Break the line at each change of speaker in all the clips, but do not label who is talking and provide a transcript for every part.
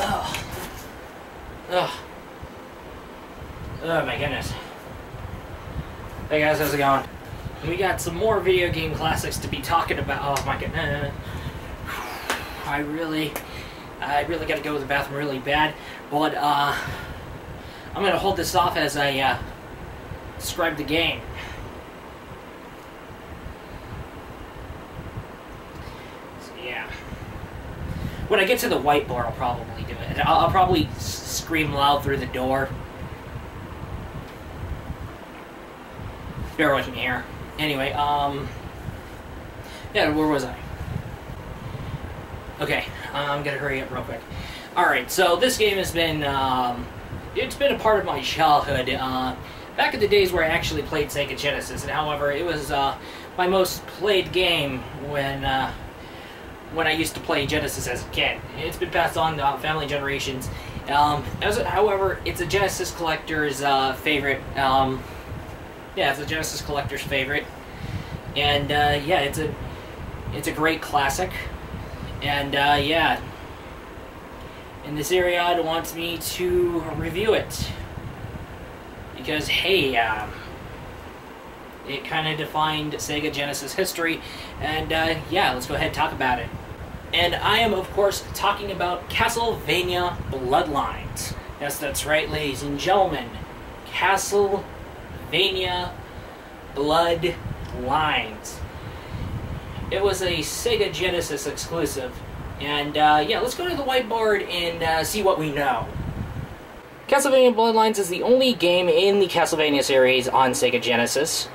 Oh. Oh. Oh my goodness. Hey guys, how's it going? We got some more video game classics to be talking about. Oh my goodness. I really gotta go to the bathroom really bad. But, I'm gonna hold this off as I, describe the game. So, yeah. When I get to the whiteboard, I'll probably do it. I'll probably scream loud through the door. Bear with me here. Anyway, yeah, where was I? Okay, I'm gonna hurry up real quick. Alright, so this game has been, it's been a part of my childhood. Back in the days where I actually played Sega Genesis, and however, it was, my most played game when I used to play Genesis as a kid. It's been passed on to family generations. However, it's a Genesis collector's, favorite, yeah, it's a Genesis collector's favorite, and yeah, it's a great classic, and yeah, and this Ariad wants me to review it because hey, it kind of defined Sega Genesis history, and yeah, let's go ahead and talk about it. And I am, of course, talking about Castlevania Bloodlines. Yes, that's right, ladies and gentlemen, Castlevania Bloodlines. It was a Sega Genesis exclusive. And, yeah, let's go to the whiteboard and see what we know. Castlevania Bloodlines is the only game in the Castlevania series on Sega Genesis,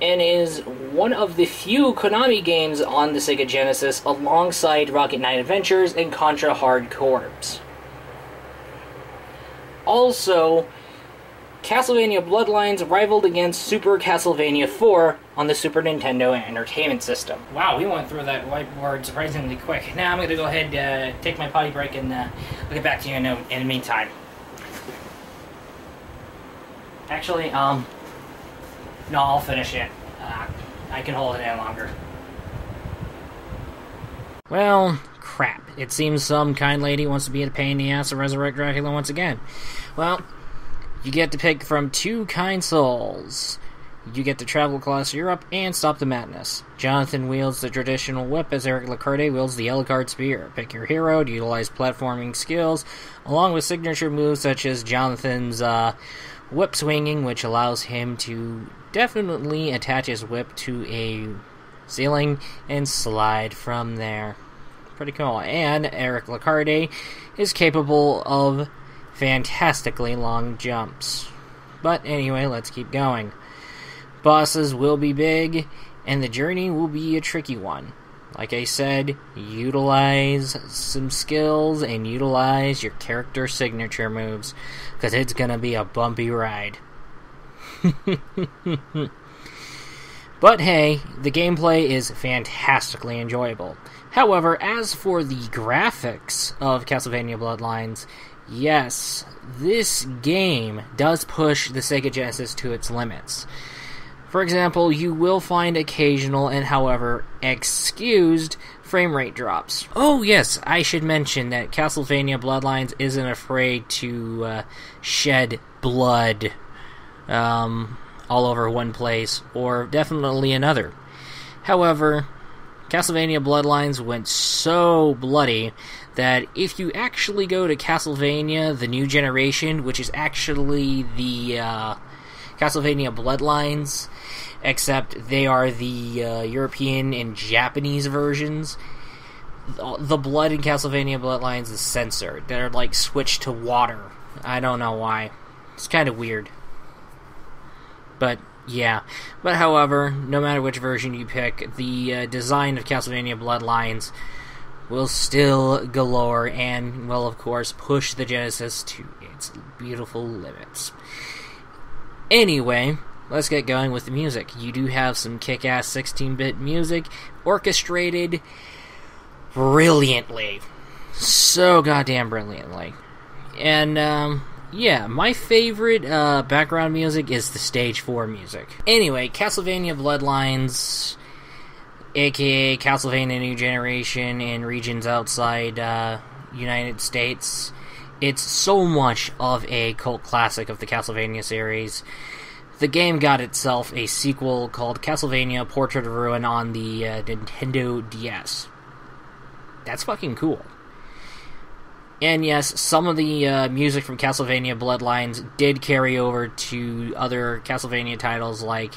and is one of the few Konami games on the Sega Genesis alongside Rocket Knight Adventures and Contra Hard Corps. Also, Castlevania Bloodlines rivaled against Super Castlevania 4 on the Super Nintendo Entertainment System. Wow, we went through that whiteboard surprisingly quick. Now I'm going to go ahead and take my potty break and I'll get back to you in the meantime. Actually, no, I'll finish it. I can hold it in longer. Well, crap. It seems some kind lady wants to be a pain in the ass to resurrect Dracula once again. Well, you get to pick from two kind souls. You get to travel across Europe and stop the madness. Jonathan wields the traditional whip as Eric Lacarde wields the Eligard spear. Pick your hero to utilize platforming skills, along with signature moves such as Jonathan's whip swinging, which allows him to definitely attach his whip to a ceiling and slide from there. Pretty cool. And Eric Lacarde is capable of fantastically long jumps. But anyway, let's keep going. Bosses will be big, and the journey will be a tricky one. Like I said, utilize some skills and utilize your character signature moves, because it's gonna be a bumpy ride. But hey, the gameplay is fantastically enjoyable. However, as for the graphics of Castlevania Bloodlines, yes, this game does push the Sega Genesis to its limits. For example, you will find occasional and, however, excused frame rate drops. Oh yes, I should mention that Castlevania Bloodlines isn't afraid to shed blood all over one place, or definitely another. However, Castlevania Bloodlines went so bloody that if you actually go to Castlevania, the new generation, which is actually the Castlevania Bloodlines, except they are the European and Japanese versions, the blood in Castlevania Bloodlines is censored. They're like switched to water. I don't know why. It's kind of weird. But yeah. But however, no matter which version you pick, the design of Castlevania Bloodlines will still galore and will, of course, push the Genesis to its beautiful limits. Anyway, let's get going with the music. You do have some kick-ass 16-bit music orchestrated brilliantly. So goddamn brilliantly. And, yeah, my favorite background music is the Stage 4 music. Anyway, Castlevania Bloodlines, aka Castlevania New Generation, and regions outside United States. It's so much of a cult classic of the Castlevania series. The game got itself a sequel called Castlevania Portrait of Ruin on the Nintendo DS. That's fucking cool. And yes, some of the music from Castlevania Bloodlines did carry over to other Castlevania titles like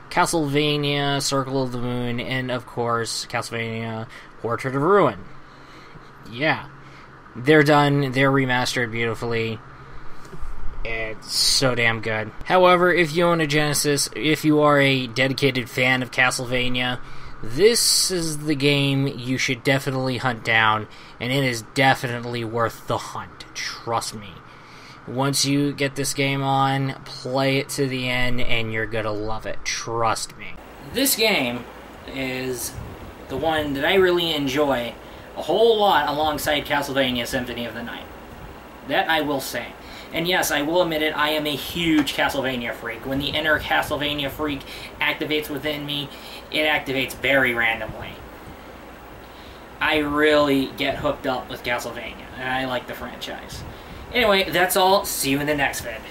Castlevania Circle of the Moon and, of course, Castlevania Portrait of Ruin. Yeah. They're done, they're remastered beautifully. It's so damn good. However, if you own a Genesis, if you are a dedicated fan of Castlevania, this is the game you should definitely hunt down, and it is definitely worth the hunt. Trust me. Once you get this game on, play it to the end, and you're gonna love it. Trust me. This game is the one that I really enjoy a whole lot alongside Castlevania Symphony of the Night. That I will say. And yes, I will admit it, I am a huge Castlevania freak. When the inner Castlevania freak activates within me, it activates very randomly. I really get hooked up with Castlevania, and I like the franchise. Anyway, that's all. See you in the next vid.